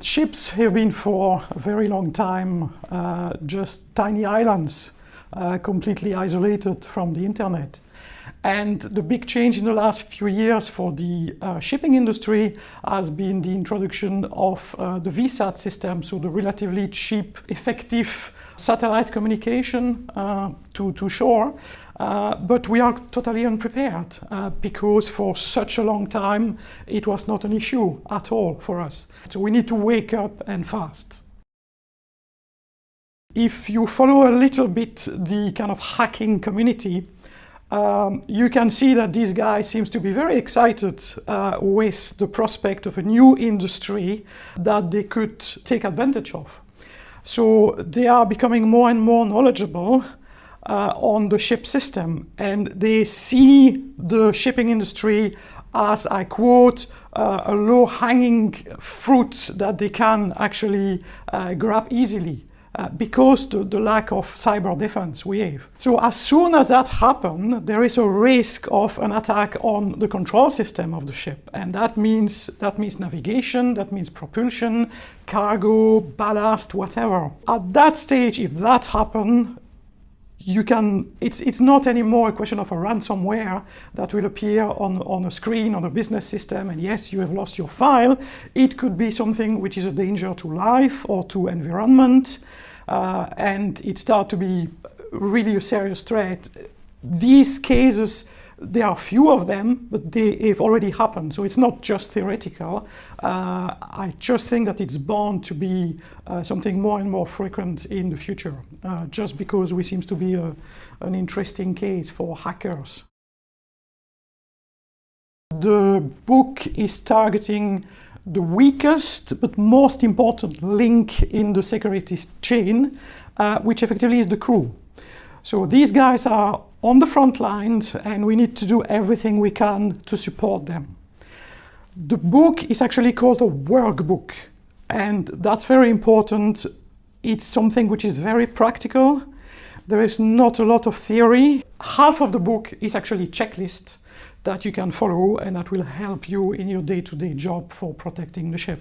Ships have been for a very long time just tiny islands, completely isolated from the internet. And the big change in the last few years for the shipping industry has been the introduction of the VSAT system, so the relatively cheap, effective satellite communication to shore. But we are totally unprepared because for such a long time it was not an issue at all for us. So we need to wake up and fast. If you follow a little bit the kind of hacking community, you can see that this guy seems to be very excited with the prospect of a new industry that they could take advantage of. So they are becoming more and more knowledgeable on the ship system, and they see the shipping industry as, I quote, a low-hanging fruit that they can actually grab easily. Because the lack of cyber defense we have. So as soon as that happens, there is a risk of an attack on the control system of the ship. And that means navigation, that means propulsion, cargo, ballast, whatever. At that stage, if that happens, it's not anymore a question of a ransomware that will appear on a screen on a business system, and yes, you have lost your file. It could be something which is a danger to life or to environment, and it starts to be really a serious threat. These cases, there are few of them, but they have already happened, so it's not just theoretical. I just think that it's bound to be something more and more frequent in the future, just because we seem to be an interesting case for hackers. The book is targeting the weakest but most important link in the security chain, which effectively is the crew. So these guys are on the front lines, and we need to do everything we can to support them. The book is actually called a workbook, and that's very important. It's something which is very practical. There is not a lot of theory. Half of the book is actually checklist that you can follow, and that will help you in your day-to-day job for protecting the ship.